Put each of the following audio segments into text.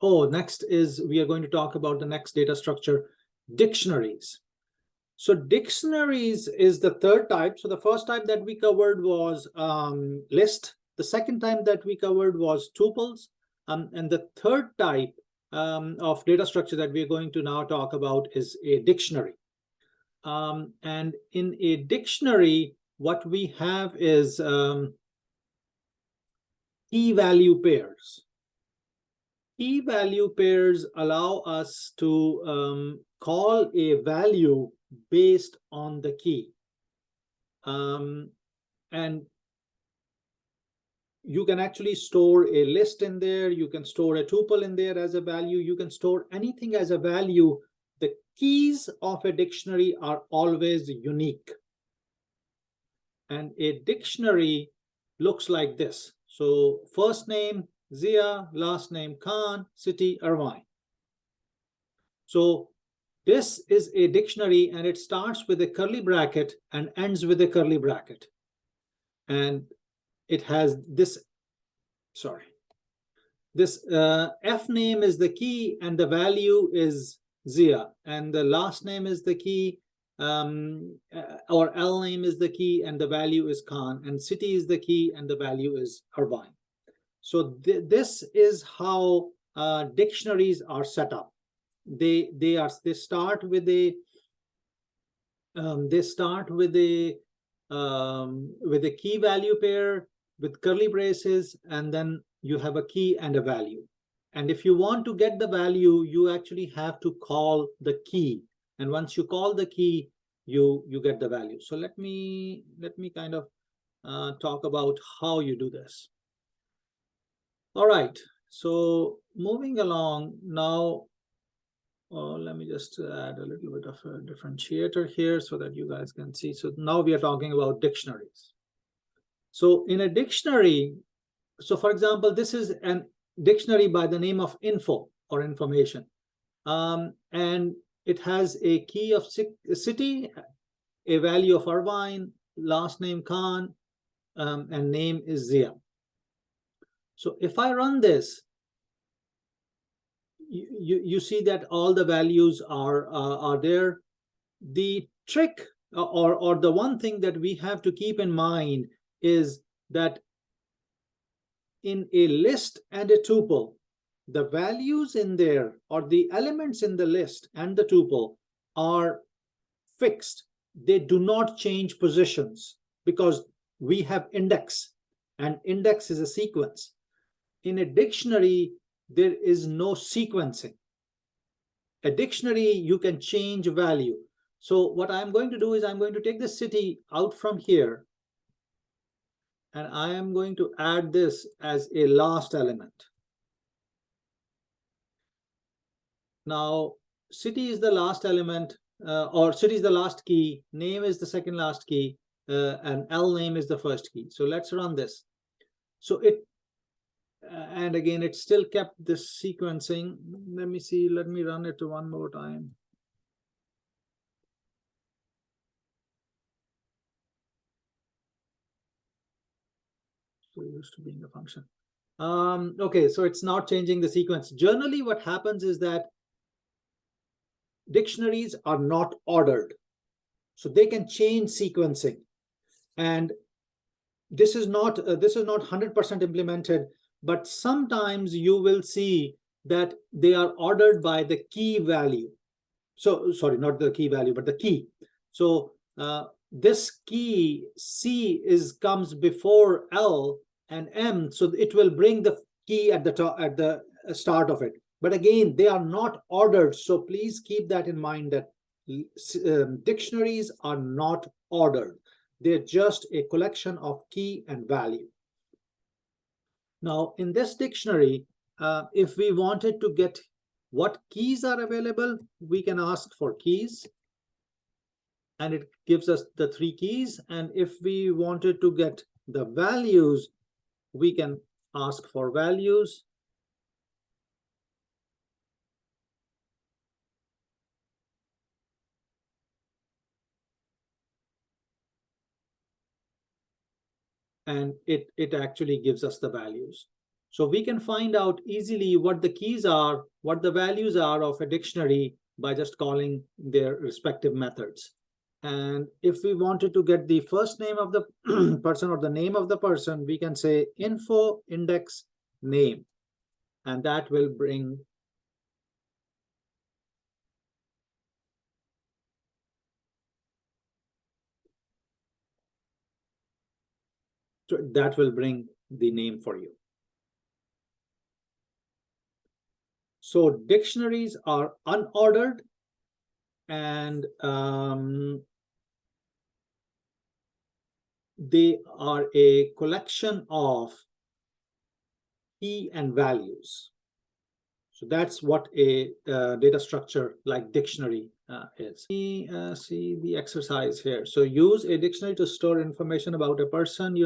Oh, next is we are going to talk about the next data structure, dictionaries. So dictionaries is the third type. So the first type that we covered was list. The second type that we covered was tuples. And the third type of data structure that we're going to now talk about is a dictionary. And in a dictionary, what we have is key value pairs. Key value pairs allow us to call a value based on the key. And you can actually store a list in there. You can store a tuple in there as a value. You can store anything as a value. The keys of a dictionary are always unique. And a dictionary looks like this. So first name, Zia, last name, Khan, city, Irvine. So this is a dictionary, and it starts with a curly bracket and ends with a curly bracket. And it has this, this F name is the key, and the value is Zia, and the last name is the key, or L name is the key, and the value is Khan, and city is the key, and the value is Irvine. So this is how dictionaries are set up. They start with a key value pair with curly braces, and then you have a key and a value. And if you want to get the value, you actually have to call the key. And once you call the key, you get the value. So let me kind of talk about how you do this. All right, so moving along now, let me just add a little bit of a differentiator here so that you guys can see. So now we are talking about dictionaries. So in a dictionary, so for example, this is a dictionary by the name of info or information. And it has a key of city, a value of Irvine, last name Khan, and name is Zia. So if I run this, you see that all the values are there. The trick or the one thing that we have to keep in mind is that in a list and a tuple, the values in there or the elements in the list and the tuple are fixed. They do not change positions because we have index, and index is a sequence. In a dictionary, there is no sequencing. A dictionary, you can change value. So what I'm going to do is I'm going to take the city out from here, and I am going to add this as a last element. Now, city is the last element, or city is the last key, name is the second last key, and L name is the first key. So let's run this. So it, and again, it still kept this sequencing. Let me see, let me run it one more time. So used to being a function. Okay, so it's not changing the sequence. Generally, what happens is that dictionaries are not ordered, so they can change sequencing, and this is not 100% implemented, but sometimes you will see that they are ordered by the key value. So sorry, not the key value, but the key. So this key C comes before L and M, so it will bring the key at the top, at the start of it. But again, they are not ordered, so please keep that in mind, that dictionaries are not ordered. They're just a collection of key and value. Now, in this dictionary, if we wanted to get what keys are available, we can ask for keys, and it gives us the 3 keys. And if we wanted to get the values, we can ask for values. And it actually gives us the values. So we can find out easily what the keys are, what the values are of a dictionary by just calling their respective methods. And if we wanted to get the first name of the person or the name of the person, we can say info index name, and that will bring the name for you. So dictionaries are unordered, and they are a collection of key and values. So that's what a data structure like dictionary is. See the exercise here. So use a dictionary to store information about a person,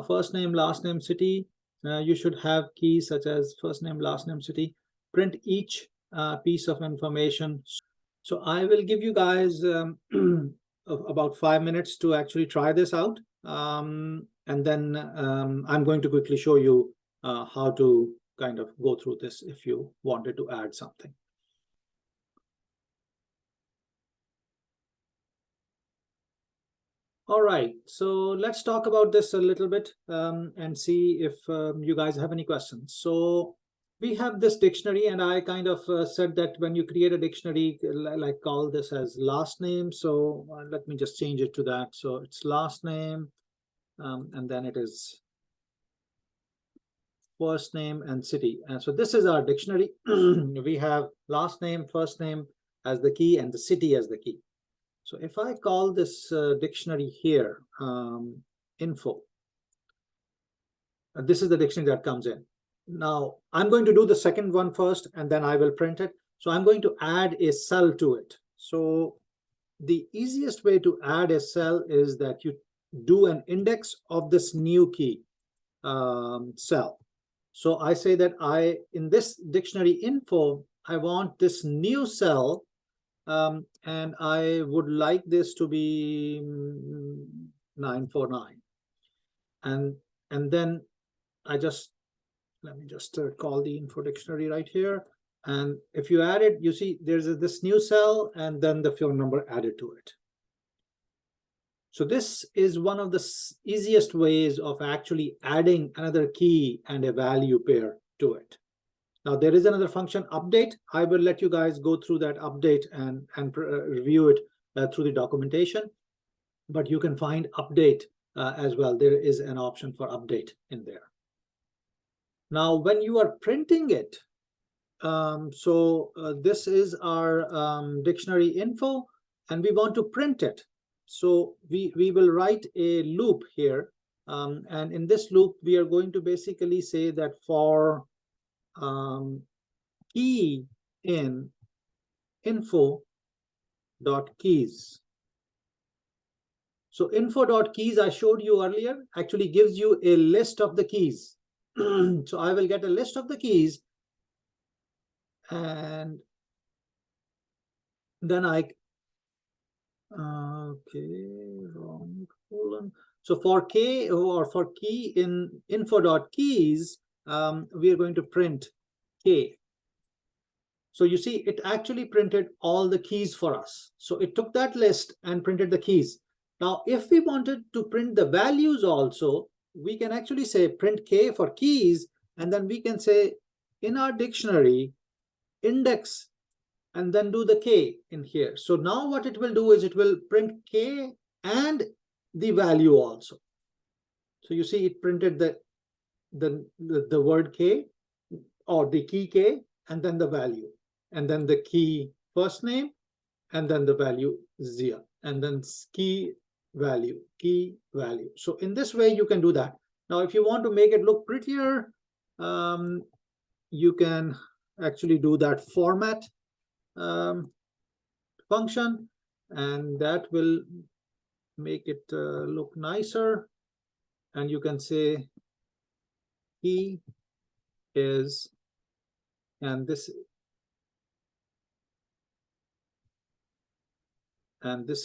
first name, last name, city. You should have keys such as first name, last name, city. Print each piece of information. So I will give you guys about 5 minutes to actually try this out. And then I'm going to quickly show you how to kind of go through this if you wanted to add something. All right, so let's talk about this a little bit and see if you guys have any questions. So we have this dictionary, and I kind of said that when you create a dictionary, like call this as last name. So let me just change it to that. So it's last name, and then it is first name and city. And so this is our dictionary. We have last name, first name as the key, and the city as the key. So if I call this dictionary here, info, this is the dictionary that comes in. Now, I'm going to do the second one first, and then I will print it. So I'm going to add a cell to it. So the easiest way to add a cell is that you do an index of this new key cell. So I say that in this dictionary info, I want this new cell, and I would like this to be 949. And then let me just call the info dictionary right here. And if you add it, you see there's this new cell and then the phone number added to it. So this is one of the easiest ways of actually adding another key and a value pair to it. Now there is another function, update. I will let you guys go through that update and review it through the documentation, but you can find update as well. There is an option for update in there. Now, when you are printing it, this is our dictionary info, and we want to print it. So we will write a loop here, and in this loop, we are going to basically say that for key in info.keys. So info.keys I showed you earlier actually gives you a list of the keys. So I will get a list of the keys, and then wrong colon. So for k or for key in info.keys, we are going to print k. So you see, it actually printed all the keys for us. So it took that list and printed the keys. Now, if we wanted to print the values also, we can actually say print k for keys, and then we can say in our dictionary, index, and then do the k in here. So now what it will do is it will print k and the value also. So you see it printed the word k or the key k and then the value, and then the key first name, and then the value Zia, and then key value. So in this way you can do that. Now if you want to make it look prettier, you can actually do that format function, and that will make it look nicer. And you can say key is, and this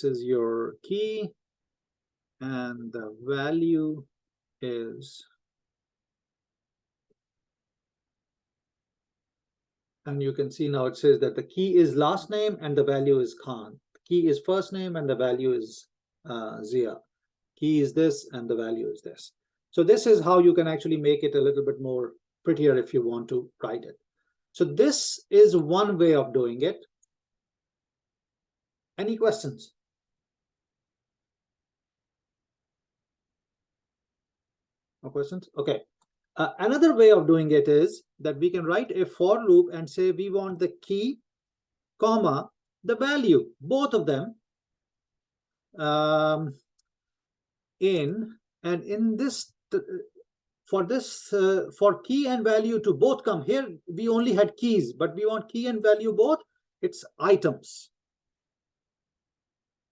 is your key, and the value is And you can see now it says that the key is last name and the value is Khan. The key is first name and the value is Zia. Key is this and the value is this. So this is how you can actually make it a little bit more prettier if you want to write it. So this is one way of doing it. Any questions? No questions? Okay. Another way of doing it is that we can write a for loop and say we want the key, comma, the value, both of them in this, for key and value to both come. Here we only had keys, but we want key and value both. It's items.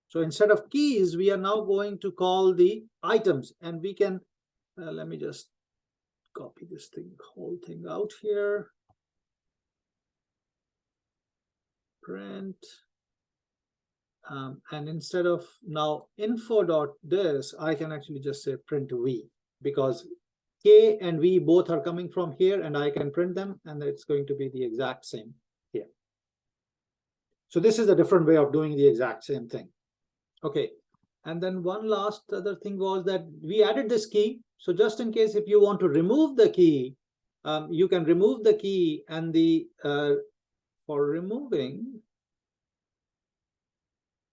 So instead of keys, we are now going to call the items, and we can, let me just copy this whole thing out here. Print. And instead of now info dot this, I can actually just say print v, because K and V both are coming from here, and I can print them, and it's going to be the exact same here. So this is a different way of doing the exact same thing. Okay, and then one last other thing was that we added this key. So just in case if you want to remove the key, you can remove the key, and the for removing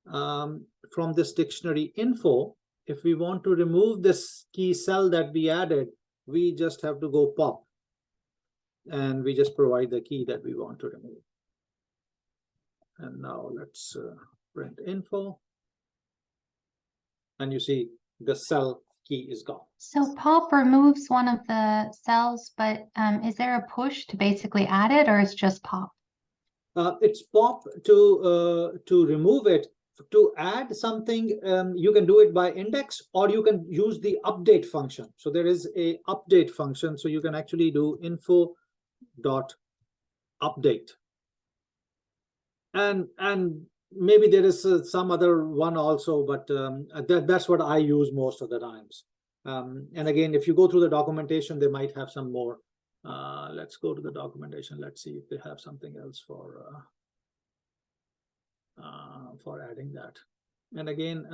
from this dictionary info, if we want to remove this key cell that we added, we just have to go pop, and we just provide the key that we want to remove. And now let's print info, and you see the cell key is gone. So pop removes one of the cells, but is there a push to basically add it, or it's just pop? It's pop to remove it. To add something, you can do it by index, or you can use the update function. So there is a update function, so you can actually do info dot update, and maybe there is some other one also, but that's what I use most of the times. And again, if you go through the documentation, they might have some more. Let's go to the documentation. Let's see if they have something else for adding that. And again,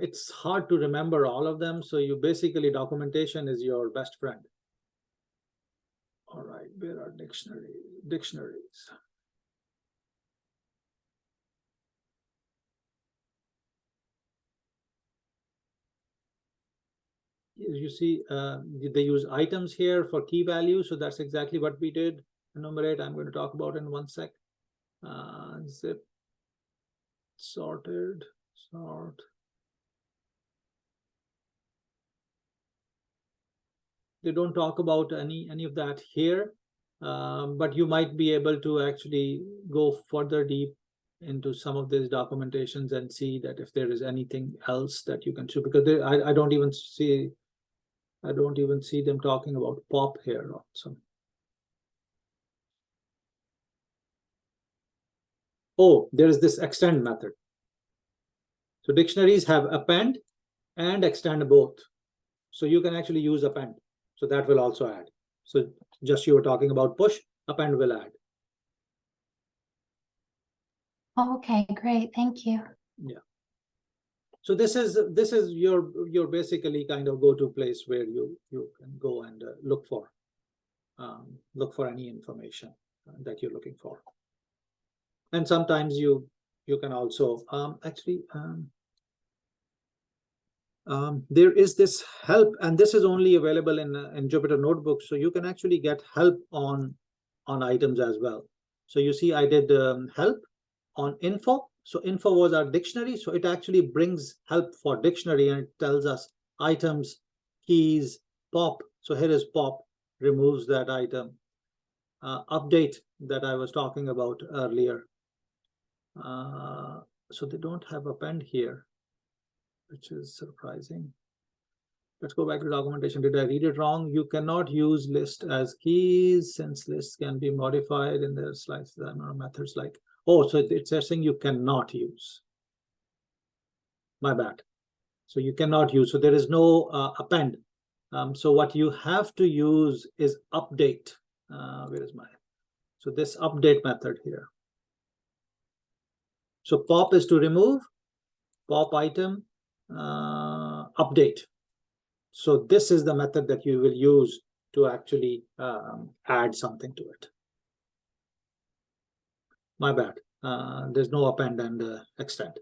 it's hard to remember all of them, so you basically, documentation is your best friend. All right, where are dictionaries? You see, they use items here for key value, so that's exactly what we did. Enumerate, I'm going to talk about in one sec. Zip, sorted, sort. They don't talk about any of that here, but you might be able to actually go further deep into some of these documentations and see that if there is anything else that you can show, because I don't even see them talking about pop here also. Oh, there is this extend method. So dictionaries have append and extend both. So you can actually use append. So that will also add. So just you were talking about push, append will add. Okay, great. Thank you. Yeah. So this is your basically kind of go-to place where you can go and look for any information that you're looking for. And sometimes you can also there is this help, and this is only available in Jupyter Notebook, so you can actually get help on items as well. So you see I did help on info. So info was our dictionary, so it actually brings help for dictionary, and it tells us items, keys, pop. So here is pop, removes that item. Update that I was talking about earlier. So they don't have append here, which is surprising. Let's go back to documentation. Did I read it wrong? You cannot use list as keys, since lists can be modified in their slides. There are methods like, oh, so it's saying you cannot use. My bad. So you cannot use. So there is no append. So what you have to use is update. Where is my So this update method here. So pop is to remove, pop item, update. So this is the method that you will use to actually add something to it. My bad. There's no append and extend.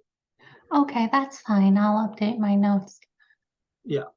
Okay, that's fine. I'll update my notes. Yeah.